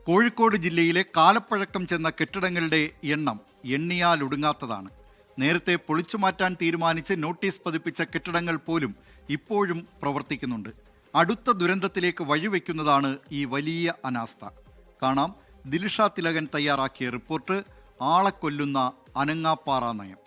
കോഴിക്കോട് ജില്ലയിലെ കാലപ്പഴക്കം ചെന്ന കെട്ടിടങ്ങളുടെ എണ്ണം എണ്ണിയാലൊടുങ്ങാത്തതാണ്. നേരത്തെ പൊളിച്ചുമാറ്റാൻ തീരുമാനിച്ച് നോട്ടീസ് പതിപ്പിച്ച കെട്ടിടങ്ങൾ പോലും ഇപ്പോഴും പ്രവർത്തിക്കുന്നുണ്ട്. അടുത്ത ദുരന്തത്തിലേക്ക് വഴിവെക്കുന്നതാണ് ഈ വലിയ അനാസ്ഥ. കാണാം ദിൽഷ തിലകൻ തയ്യാറാക്കിയ റിപ്പോർട്ട്. ആളെക്കൊല്ലുന്ന അനങ്ങാപ്പാറ നയം.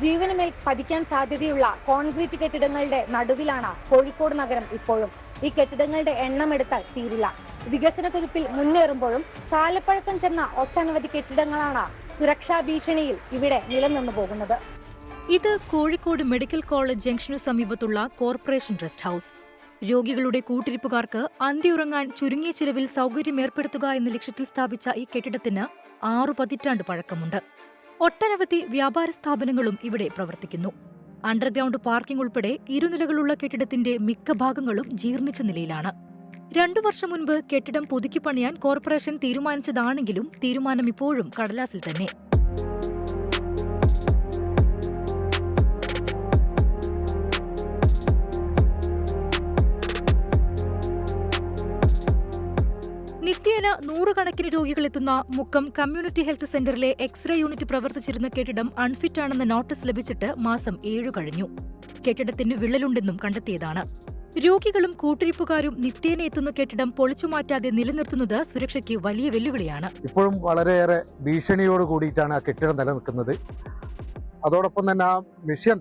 ജീവനുമേൽ പതിക്കാൻ സാധ്യതയുള്ള കോൺക്രീറ്റ് കെട്ടിടങ്ങളുടെ നടുവിലാണ് കോഴിക്കോട് നഗരം ഇപ്പോഴും. ഈ കെട്ടിടങ്ങളുടെ എണ്ണം എടുത്താൽ തീരില്ല. വികസന കുതിപ്പിൽ മുന്നേറുമ്പോഴും കാലപ്പഴക്കം ചെന്ന ഒട്ടനവധി കെട്ടിടങ്ങളാണ് സുരക്ഷാ ഭീഷണിയിൽ ഇവിടെ നിലനിന്നു പോകുന്നത്. ഇത് കോഴിക്കോട് മെഡിക്കൽ കോളേജ് ജംഗ്ഷനു സമീപത്തുള്ള കോർപ്പറേഷൻ റെസ്റ്റ് ഹൌസ്. രോഗികളുടെ കൂട്ടിരിപ്പുകാർക്ക് അന്തിയുറങ്ങാൻ ചുരുങ്ങിയ ചിലവിൽ സൗകര്യം ഏർപ്പെടുത്തുക എന്ന ലക്ഷ്യത്തിൽ സ്ഥാപിച്ച ഈ കെട്ടിടത്തിന് 6 പതിറ്റാണ്ട് പഴക്കമുണ്ട്. ഒട്ടനവധി വ്യാപാര സ്ഥാപനങ്ങളും ഇവിടെ പ്രവർത്തിക്കുന്നു. അണ്ടർഗ്രൗണ്ട് പാർക്കിംഗ് ഉൾപ്പെടെ ഇരുനിലകളുള്ള കെട്ടിടത്തിന്റെ മിക്ക ഭാഗങ്ങളും ജീർണിച്ച നിലയിലാണ്. 2 വർഷം മുൻപ് കെട്ടിടം പുതുക്കി പണിയാൻ കോർപ്പറേഷൻ തീരുമാനിച്ചതാണെങ്കിലും തീരുമാനം ഇപ്പോഴും കടലാസിൽ തന്നെ. നിത്യേന 100 കണക്കിന് രോഗികളെത്തുന്ന മുക്കം കമ്മ്യൂണിറ്റി ഹെൽത്ത് സെന്ററിലെ എക്സ്റേ യൂണിറ്റ് പ്രവർത്തിച്ചിരുന്ന കെട്ടിടം അൺഫിറ്റാണെന്ന നോട്ടീസ് ലഭിച്ചിട്ട് മാസം 7 കഴിഞ്ഞു. കെട്ടിടത്തിന് വിള്ളലുണ്ടെന്നും കണ്ടെത്തിയതാണ്. രോഗികളും കൂട്ടിരിപ്പുകാരും നിത്യേന എത്തുന്ന കെട്ടിടം പൊളിച്ചുമാറ്റാതെ നിലനിർത്തുന്നത് സുരക്ഷയ്ക്ക് വലിയ വെല്ലുവിളിയാണ്. ഇപ്പോഴും വളരെയേറെ ഭീഷണിയോട് കൂടിയിട്ടാണ് ആ കെട്ടിടം നിലനിൽക്കുന്നത്. അതോടൊപ്പം തന്നെ ആ മിഷൻ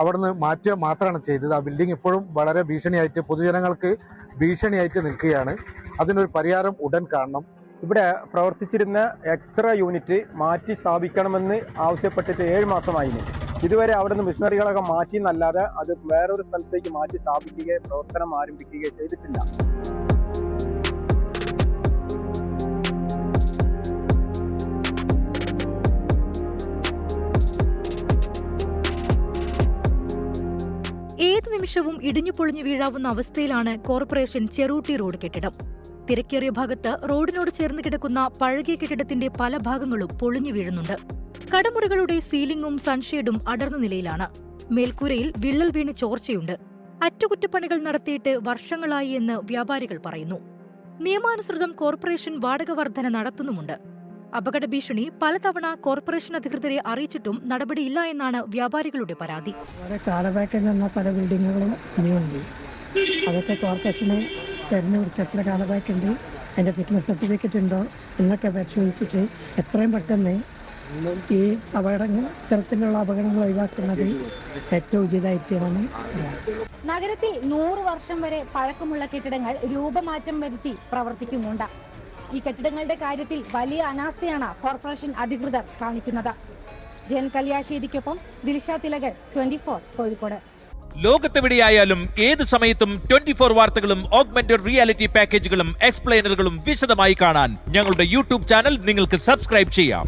അവിടുന്ന് മാറ്റുക മാത്രമാണ് ചെയ്തത്. ആ ബിൽഡിംഗ് ഇപ്പോഴും വളരെ ഭീഷണിയായിട്ട് പൊതുജനങ്ങൾക്ക് ഭീഷണിയായിട്ട് നിൽക്കുകയാണ്. അതിനൊരു പരിഹാരം ഉടൻ കാണണം. ഇവിടെ പ്രവർത്തിച്ചിരുന്ന എക്സ്റേ യൂണിറ്റ് മാറ്റി സ്ഥാപിക്കണമെന്ന് ആവശ്യപ്പെട്ടിട്ട് 7 മാസമായിരുന്നു. ഇതുവരെ അവിടുന്ന് മിഷനറികളൊക്കെ മാറ്റി എന്നല്ലാതെ അത് വേറൊരു സ്ഥലത്തേക്ക് മാറ്റി സ്ഥാപിക്കുകയോ പ്രവർത്തനം ആരംഭിക്കുകയോ ചെയ്തിട്ടില്ല. ഏതു നിമിഷവും ഇടിഞ്ഞു പൊളിഞ്ഞു വീഴാവുന്ന അവസ്ഥയിലാണ് കോർപ്പറേഷൻ ചെറൂട്ടി റോഡ് കെട്ടിടം. തിരക്കേറിയ ഭാഗത്ത് റോഡിനോട് ചേർന്ന് കിടക്കുന്ന പഴകിയ കെട്ടിടത്തിന്റെ പല ഭാഗങ്ങളും പൊളിഞ്ഞു വീഴുന്നുണ്ട്. കടമുറികളുടെ സീലിംഗും സൺഷെയ്ഡും അടർന്ന നിലയിലാണ്. മേൽക്കൂരയിൽ വിള്ളൽ വീണ് ചോർച്ചയുണ്ട്. അറ്റകുറ്റപ്പണികൾ നടത്തിയിട്ട് വർഷങ്ങളായി എന്ന് വ്യാപാരികൾ പറയുന്നു. നിയമാനുസൃതം കോർപ്പറേഷൻ വാടക വർധന നടത്തുന്നുമുണ്ട്. അപകട ഭീഷണി പലതവണ കോർപ്പറേഷൻ അധികൃതരെ അറിയിച്ചിട്ടും നടപടിയില്ല എന്നാണ് വ്യാപാരികളുടെ പരാതി. പല ബിൽഡിങ്ങുകളും ഇനിയുണ്ട്. അതൊക്കെ കോർപ്പറേഷന് തെരഞ്ഞെടുത്ത് എത്ര കാലബാക്കുണ്ട്, അതിൻ്റെ ഫിറ്റ്നസ് സർട്ടിഫിക്കറ്റ് ഉണ്ടോ എന്നൊക്കെ പരിശോധിച്ചിട്ട് എത്രയും പെട്ടെന്ന് ഈ ഇത്തരത്തിലുള്ള അപകടങ്ങൾ ഒഴിവാക്കുന്നത് ഏറ്റവും ഉചിതമായിരിക്കുമെന്ന്. നഗരത്തിൽ 100 വർഷം വരെ പഴക്കമുള്ള കെട്ടിടങ്ങൾ രൂപമാറ്റം വരുത്തി പ്രവർത്തിക്കുന്നുണ്ട്. ഈ കെട്ടിടങ്ങളുടെ കാര്യത്തിൽ വലിയ അനാസ്ഥയാണ് കോർപ്പറേഷൻ അധികൃതർ കാണിക്കുന്നത്. ജയൻ കല്യാശ്ശേരിക്കൊപ്പം ദിൽഷ തിലകൻ, 24 കോഴിക്കോട്. ലോകത്തെവിടെയായാലും ഏത് സമയത്തും 24 വാർത്തകളും ഓഗ്മെന്റഡ് റിയാലിറ്റി പാക്കേജുകളും എക്സ്പ്ലെയിനറുകളും വിശദമായി കാണാൻ ഞങ്ങളുടെ യൂട്യൂബ് ചാനൽ നിങ്ങൾക്ക് സബ്സ്ക്രൈബ് ചെയ്യാം.